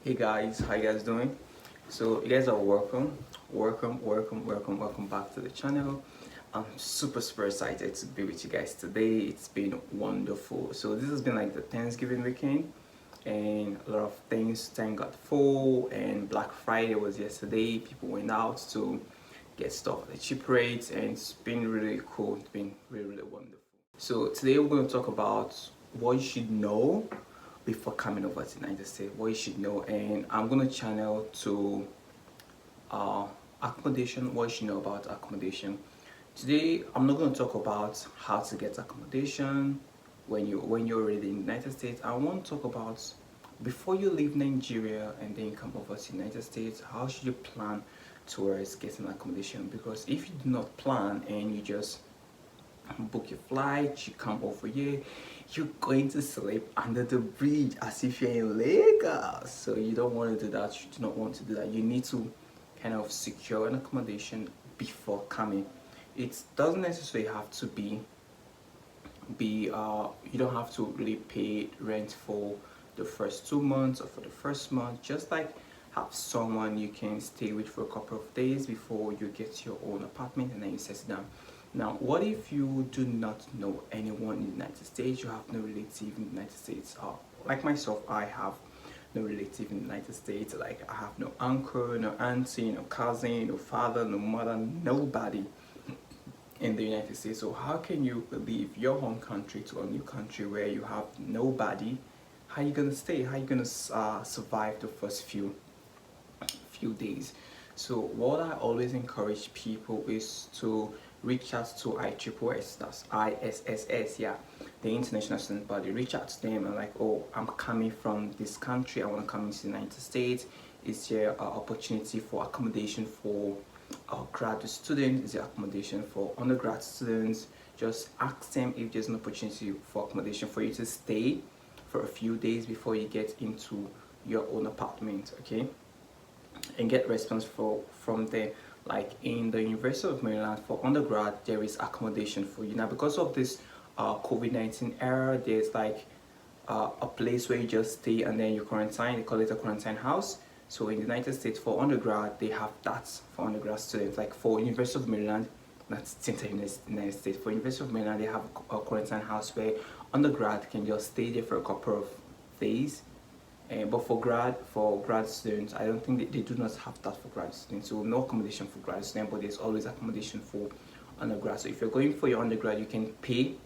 Hey guys, how you guys doing? So you guys are welcome back to the channel. I'm super excited to be with you guys today. It's been wonderful. So this has been like the Thanksgiving weekend and a lot of things thank God for, and Black Friday was yesterday. People went out to get stuff at the cheap rates, and it's been really cool. It's been really wonderful. So today we're going to talk about what you should know before coming over to the United States, what you should know, and I'm going to channel to uh, accommodation, what you should know about accommodation. Today I'm not going to talk about how to get accommodation when you're already in the United States. I want to talk about before you leave Nigeria and then come over to the United States, how should you plan towards getting accommodation? Because if you do not plan and you just book your flight, you come over here, you're going to sleep under the bridge as if you're in Lagos. So you don't want to do that. You do not want to do that. You need to kind of secure an accommodation before coming. It doesn't necessarily have to you don't have to really pay rent for the first 2 months or for the first month. Just like have someone you can stay with for a couple of days before you get your own apartment, and then you settle down. Now, what if you do not know anyone in the United States? You have no relative in the United States. Like myself, I have no relative in the United States. Like I have no uncle, no auntie, no cousin, no father, no mother, nobody in the United States. So how can you leave your home country to a new country where you have nobody? How are you gonna stay? How are you gonna survive the first few days? So what I always encourage people is to reach out to ISSS, that's ISSS, yeah, the International Student Body. Reach out to them and like, oh, I'm coming from this country, I want to come into the United States. Is there an opportunity for accommodation for graduate students? Is there accommodation for undergrad students? Just ask them if there's an opportunity for accommodation for you to stay for a few days before you get into your own apartment, okay? And get response from there. Like in the University of Maryland for undergrad, there is accommodation for you. Now because of this COVID-19 era, there's like a place where you just stay and then you quarantine. They call it a quarantine house. So in the United States for undergrad, they have that for undergrad students. Like for University of Maryland, that's the United States. For University of Maryland, they have a quarantine house where undergrad can just stay there for a couple of days. But for grad students, I don't think they do not have that for grad students. So no accommodation for grad students, but there's always accommodation for undergrad. So if you're going for your undergrad, you can pay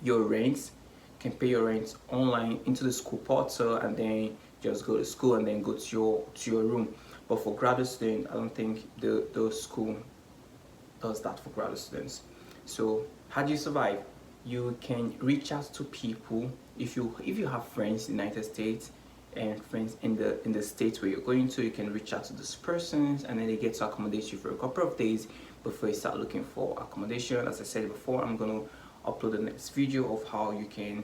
your rents. You can pay your rents online into the school portal, and then just go to school and then go to your room. But for graduate students, I don't think the school does that for graduate students. So how do you survive? You can reach out to people. If you have friends in the United States and friends in the states where you're going to, you can reach out to those persons and then they get to accommodate you for a couple of days before you start looking for accommodation. As I said before, I'm going to upload the next video of how you can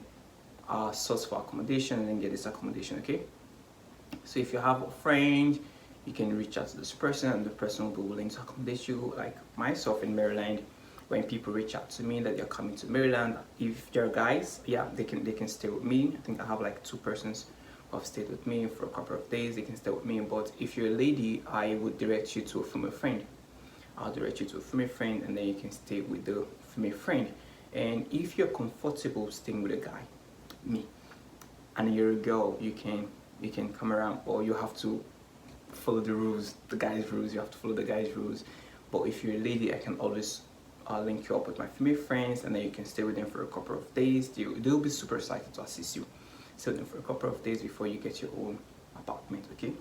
source for accommodation and then get this accommodation, okay? So if you have a friend, you can reach out to this person and the person will be willing to accommodate you. Like myself in Maryland, when people reach out to me that they're coming to Maryland, if they're guys, yeah, they can stay with me. I think I have like 2 persons who have stayed with me for a couple of days. They can stay with me. But if you're a lady, I would direct you to a female friend. I'll direct you to a female friend, and then you can stay with the female friend. And if you're comfortable staying with a guy, me, and you're a girl, you can come around, or you have to follow the rules, the guy's rules. You have to follow the guy's rules. But if you're a lady, I can always link you up with my female friends, and then you can stay with them for a couple of days. They'll be super excited to assist you. Stay with them for a couple of days before you get your own apartment, okay?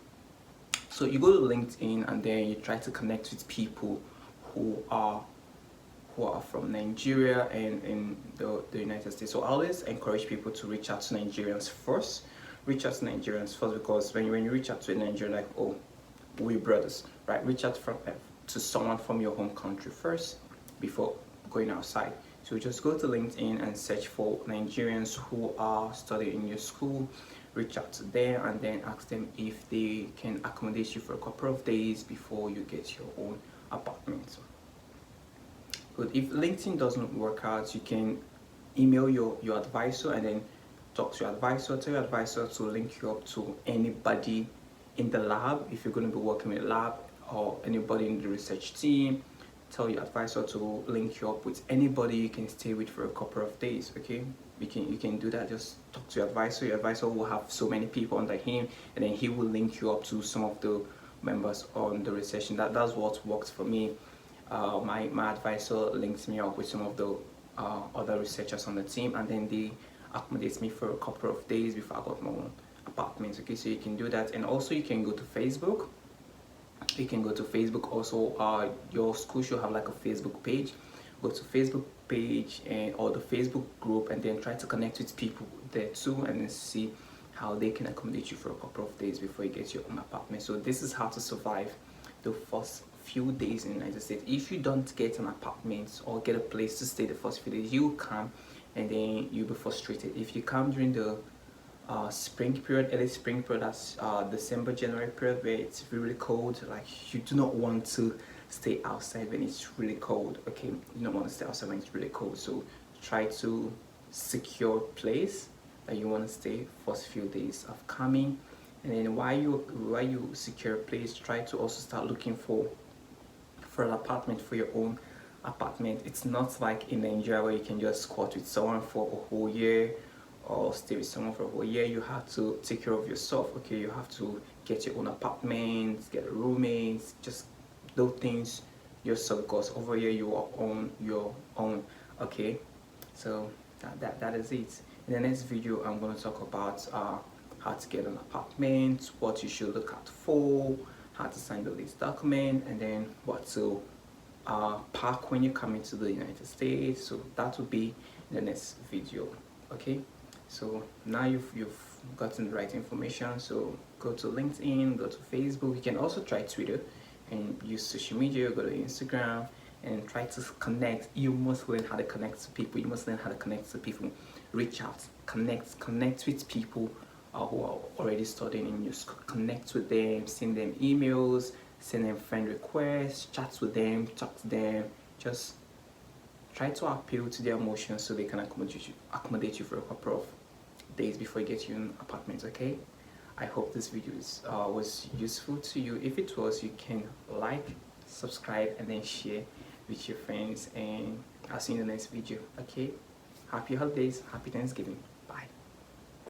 So you go to LinkedIn and then you try to connect with people who are from Nigeria and in the United States. So I always encourage people to reach out to Nigerians first. Reach out to Nigerians first, because when you reach out to a Nigerian, like, oh, we brothers, right? Reach out to someone from your home country first before going outside. So just go to LinkedIn and search for Nigerians who are studying in your school. Reach out to them and then ask them if they can accommodate you for a couple of days before you get your own apartment. But if LinkedIn doesn't work out, you can email your advisor and then talk to your advisor. Tell your advisor to link you up to anybody in the lab if you're going to be working in a lab, or anybody in the research team. Tell your advisor to link you up with anybody you can stay with for a couple of days. Okay, you can do that. Just talk to your advisor. Your advisor will have so many people under him, and then he will link you up to some of the members on the research. And that's what works for me. My advisor links me up with some of the other researchers on the team, and then they accommodate me for a couple of days before I got my own apartment. Okay, so you can do that. And also you can go to Facebook. You can go to Facebook also. Your school should have like a Facebook page. Go to Facebook page or the Facebook group, and then try to connect with people there too, and then see how they can accommodate you for a couple of days before you get your own apartment. So this is how to survive the first few days in the United States. If you don't get an apartment or get a place to stay the first few days, you come and then you'll be frustrated. If you come during the spring period, early spring period, that's December, January period, where it's really cold, like you do not want to stay outside when it's really cold. Okay, you don't want to stay outside when it's really cold. So try to secure a place that you want to stay first few days of coming, and then while you secure a place, try to also start looking for an apartment, for your own apartment. It's not like in Nigeria where you can just squat with someone for a whole year or stay with someone for a whole year. You have to take care of yourself. Okay, you have to get your own apartment, get a roommate, just those things yourself, because over here you are on your own. Okay, so that is it. In the next video I'm going to talk about how to get an apartment, what you should look out for, how to sign the lease document, and then what to pack when you come into the United States. So that will be in the next video. Okay, so now you've gotten the right information. So go to LinkedIn, go to Facebook. You can also try Twitter and use social media. Go to Instagram and try to connect. You must learn how to connect to people. You must learn how to connect to people. Reach out, connect with people who are already studying in your school. Connect with them, send them emails, send them friend requests, chat with them, talk to them. Just try to appeal to their emotions so they can accommodate you for a couple of days before you get your own apartment. Okay, I hope this video was useful to you. If it was, you can like, subscribe, and then share with your friends, and I'll see you in the next video. Okay, happy holidays, happy Thanksgiving. Bye.